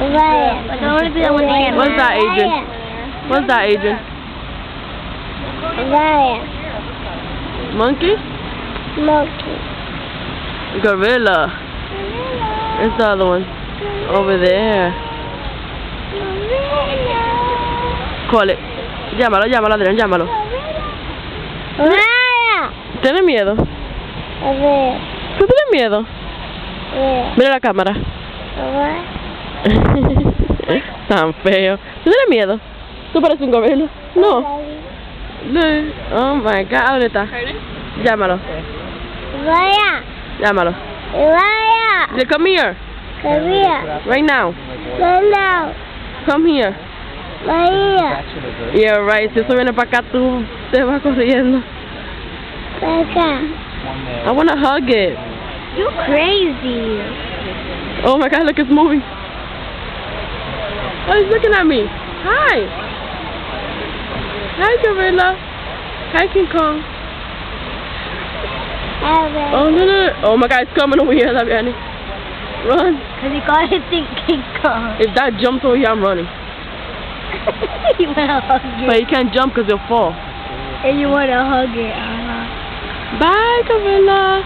But don't want to be the one that What's that, Adrian? What's that, Adrian? Monkey? Monkey. Gorilla. It's the other one. Over there. Call it. Llámalo, llámalo, Adrián, llámalo. ¿Tienes miedo? ¿Tú tienes miedo? Mira la cámara. Tan feo. ¿Tú tienes miedo? ¿Tú pareces un gorila? No. Oh my God. ¿Dónde está? Llámalo. Llámalo. Yeah, come here. Right now. Come here. Yeah, right. Si eso viene para acá, tú te vas corriendo. I want to hug it. You crazy. Oh my God, look, it's moving. Oh, he's looking at me. Hi. Hi, gorilla. Hi, King Kong. Oh, no. Oh my God, it's coming over here, Labiani. Run. Because you got to think King Kong. If that jumps over here, I'm running. You want to hug it. But you can't jump because you'll fall. And you want to hug it. Bye, gorilla.